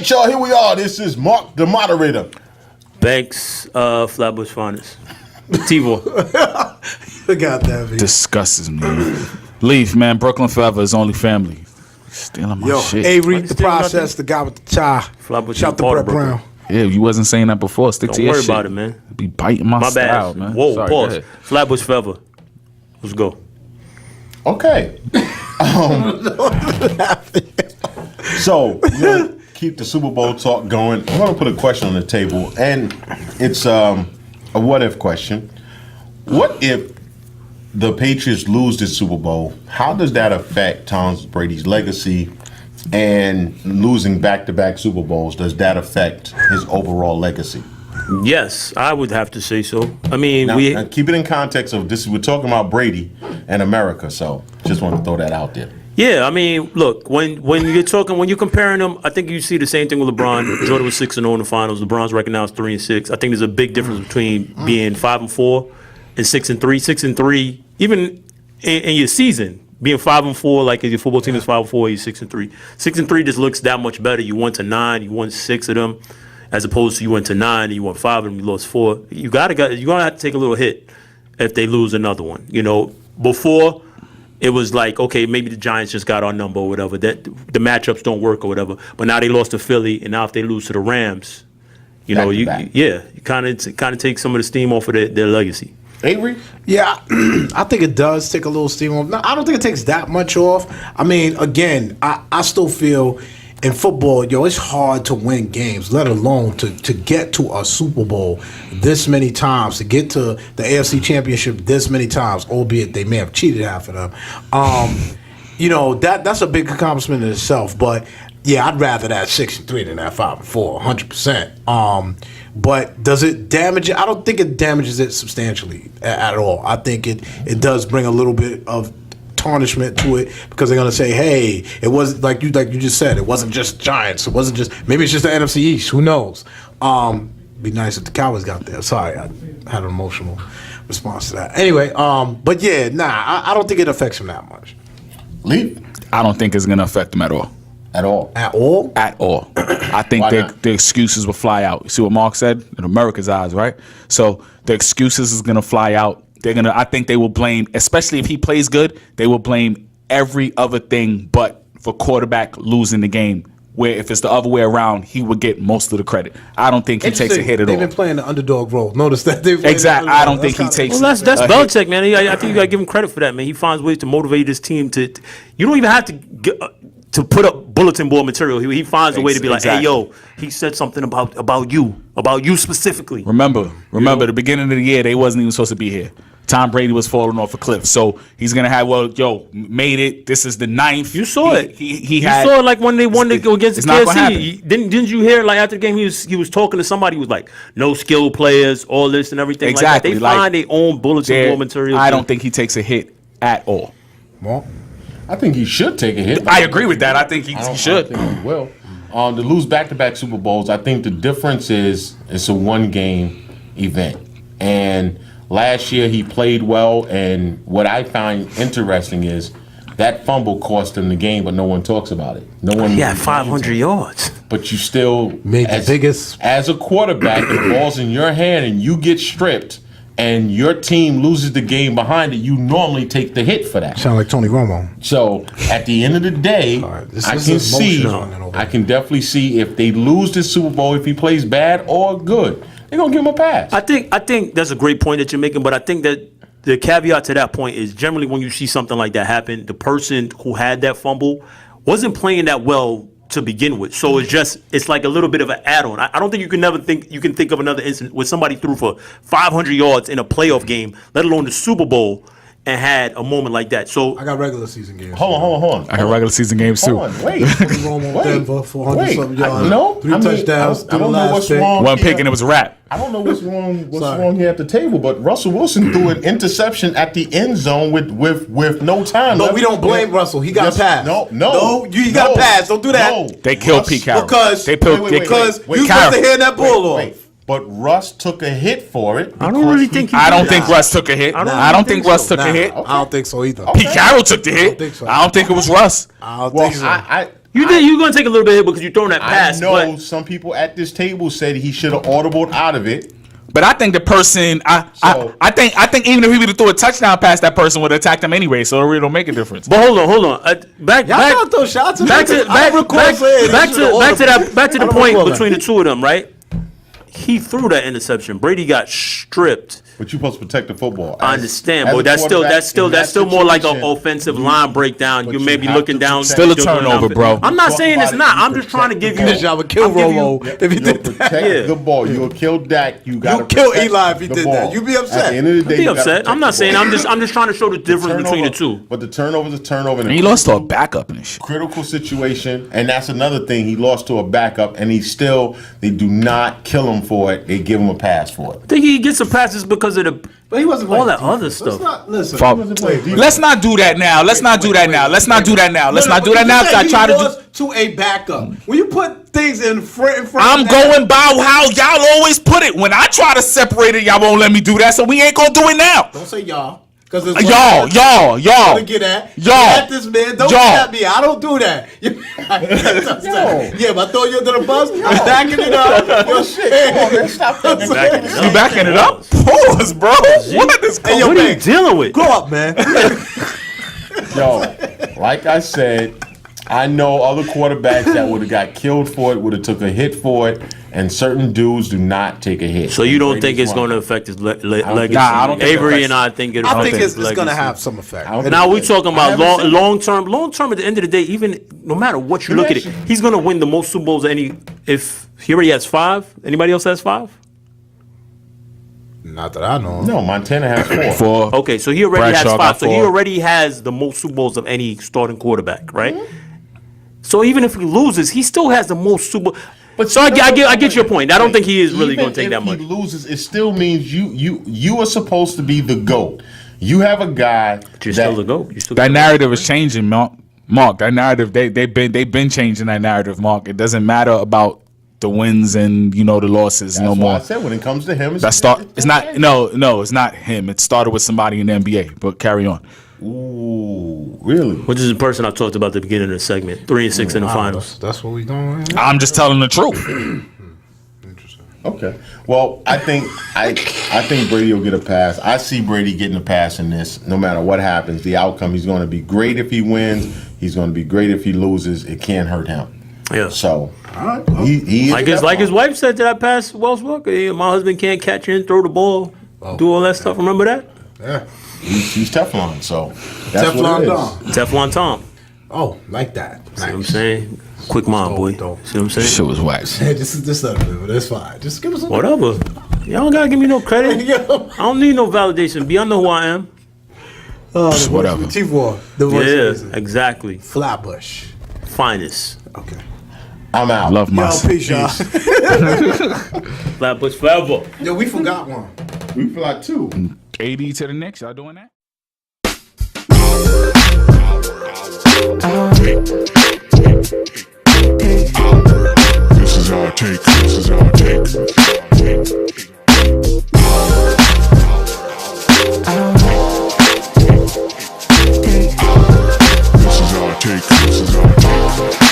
right, y'all, here we are. This is Marc, the moderator. Banks, Flatbush Finest. T-Boy. Got that. Disgusts me. Leaf, man. Brooklyn forever is only family. Stealing my shit. Avery, the process, the guy with the tie. Flatbush. Shout to Brett Brown. Yeah, you wasn't saying that before. Stick to your shit. Don't worry about it, man. Be biting my style, bad. man. Whoa, Sorry, pause. Flatbush forever. Let's go. Okay. So, we're going to keep the Super Bowl talk going. I'm going to put a question on the table, and it's a what-if question. What if the Patriots lose this Super Bowl? How does that affect Tom Brady's legacy? And losing back-to-back Super Bowls, does that affect his overall legacy? Yes, I would have to say so. I mean, now, keep it in context of this. We're talking about Brady and America, so just want to throw that out there. Yeah, I mean, look, when you're comparing them, I think you see the same thing with LeBron. Jordan was 6-0 in the finals. LeBron's record now is 3-6. I think there's a big difference between being 5-4 and 6-3. 6-3, even in your season. Being 5-4, like if your football team is 5-4, you're 6-3. 6-3 just looks that much better. You went to 9, you won 6 of them, as opposed to you went to 9 and you won 5 of them, you lost 4. You're gonna have to take a little hit if they lose another one. You know, before it was like, okay, maybe the Giants just got our number or whatever. That the matchups don't work or whatever. But now they lost to Philly, and now if they lose to the Rams, you kind of take some of the steam off of their legacy. Avery? Yeah, I think it does take a little steam off. No, I don't think it takes that much off. I mean, again, I still feel in football, it's hard to win games, let alone to get to a Super Bowl this many times, to get to the AFC Championship this many times, albeit they may have cheated half of them. That's a big accomplishment in itself. But yeah, I'd rather that 6-3 than that 5-4, 100%. But does it damage it? I don't think it damages it substantially at all. I think it does bring a little bit of tarnishment to it, because they're gonna say, "Hey, it was like you just said, it wasn't just Giants. It wasn't just, maybe it's just the NFC East. Who knows?" Be nice if the Cowboys got there. Sorry, I had an emotional response to that. Anyway, but yeah, I don't think it affects him that much. Leaf? I don't think it's gonna affect him at all. At all? At all? At all. I think the excuses will fly out. You see what Marc said? In America's eyes, right? So the excuses is gonna fly out. I think they will blame, especially if he plays good, they will blame every other thing but for quarterback losing the game. Where if it's the other way around, he would get most of the credit. I don't think he takes a hit at all. They've been playing the underdog role. Notice that they've exactly. I don't think he takes. Well, that's Belichick, man. I think you got to give him credit for that, man. He finds ways to motivate his team to. You don't even have to put up bulletin board material. He finds a way to be like, "Hey, yo, he said something about you specifically." Remember, the beginning of the year, they wasn't even supposed to be here. Tom Brady was falling off a cliff, so he's gonna have. Made it. This is the 9th. You saw it. He saw it like when they won to go against the KFC. Didn't you hear like after the game he was talking to somebody who was like, no skill players, all this and everything. Exactly. Like that. They find their own bulletin board material. I don't think he takes a hit at all. Well, I think he should take a hit. I agree with that. I think he should. I think he will. To lose back-to-back Super Bowls, I think the difference is it's a one-game event. And last year he played well, and what I find interesting is that fumble cost him the game, but no one talks about it. No one. He had 500 yards. But you still made the biggest. As a quarterback, the ball's in your hand and you get stripped, and your team loses the game behind it, you normally take the hit for that. Sound like Tony Romo. So at the end of the day, I can definitely see if they lose this Super Bowl, if he plays bad or good, they're gonna give him a pass. I think that's a great point that you're making, but I think that the caveat to that point is generally when you see something like that happen, the person who had that fumble wasn't playing that well to begin with. So it's like a little bit of an add-on. I don't think you can think of another incident where somebody threw for 500 yards in a playoff game, let alone the Super Bowl, and had a moment like that. So I got regular season games. Hold on. I got regular season games too. Hold on, wait. Denver, 400-something yards. 3 touchdowns. I don't know what's wrong. One pick and it was a wrap. I don't know what's wrong. Wrong here at the table? But Russell Wilson threw an interception at the end zone with no time. But we don't blame Russell. He got passed. No. You got passed. Don't do that. No. They killed Pete Carroll. Because you supposed to hand that ball off. But Russ took a hit for it. I don't really think I don't think Russ took a hit. I don't think Russ took a hit. I don't think so either. Pete Carroll took the hit. I don't think it was Russ. I don't think so. You're going to take a little bit of hit because you're throwing that pass. I know some people at this table said he should have audibled out of it. But I think the person, I think even if he would have threw a touchdown pass, that person would have attacked him anyway. So it really don't make a difference. But hold on. Back to the point between the two of them, right? He threw that interception. Brady got stripped. But you're supposed to protect the football. I understand, but that's still more like an offensive line breakdown. You may be looking down. Still a turnover, bro. I'm not saying it's not. I'm just trying to give you. I would kill Romo if he did that. Protect the ball. You'll kill Dak. You kill Eli if he did that. You'd be upset. At the end of the day, I'd be upset. I'm not saying. I'm just trying to show the difference between the two. But the turnover is a turnover. And he lost to a backup and shit. Critical situation, and that's another thing. He lost to a backup, and they do not kill him for it. They give him a pass for it. I think he gets some passes because of the. But he wasn't all that other stuff. Let's not do that now. Let's not do that now. Let's not do that now. Let's not do that now. Because I try to a backup. When you put things in front. I'm going by how y'all always put it. When I try to separate it, y'all won't let me do that. So we ain't gonna do it now. Don't say y'all. Y'all. To get at. Y'all. At this man. Don't get at me. I don't do that. Yeah, but I throw you under the bus. I'm backing it up. Yo, shit. Stop that. You backing it up? Pause, bro. What is going on? What are you dealing with? Grow up, man. Yo, like I said, I know other quarterbacks that would have got killed for it, would have took a hit for it, and certain dudes do not take a hit. So you don't think it's going to affect his legacy? I don't think Avery and I think it. I think it's going to have some effect. Now we're talking about long term. Long term, at the end of the day, even no matter what you look at it, he's going to win the most Super Bowls. If he already has 5, anybody else has 5? Not that I know. No, Montana has 4. Okay, so he already has Bradshaw 5. So he 4. already has the most Super Bowls of any starting quarterback, right? Mm-hmm. So even if he loses, he still has the most Super Bowls. But so I get your point. I don't think he is really going to take that much. If he loses, it still means you are supposed to be the GOAT. You have a guy. But you're still the GOAT. That narrative is changing, Mark. That narrative they've been changing that narrative, Mark. It doesn't matter about the wins and the losses That's no more. I said when it comes to him, it's not him. It started with somebody in the NBA. But carry on. Ooh, really? Which is the person I talked about at the beginning of the segment. 3-6 in the finals. That's what we doing right now? I'm just telling the truth. Interesting. Okay. Well, I think Brady will get a pass. I see Brady getting a pass in this. No matter what happens, the outcome, he's going to be great if he wins. He's going to be great if he loses. It can't hurt him. Yeah. So, all right, well, he like his wife said that I passed Wells Welker. My husband can't catch and throw the ball, do all that stuff. Remember that? Yeah. He's Teflon, so that's Teflon what it is. Teflon Tom. Oh, like that. Nice. See what I'm saying? Quick mind, boy. See what I'm saying? Shit was whack. Just let it, but it's fine. Just give us a whatever. Y'all don't gotta give me no credit. I don't need no validation. B, I know who I am. Whatever. T4. Yeah, exactly. Flatbush. Finest. Okay. I'm out. Love myself. Yo, peace, y'all. Flatbush forever. Yo, we forgot one. We forgot 2. AD to the Knicks. Y'all doing that? This is our take. This is our take. This is our take. This is our take.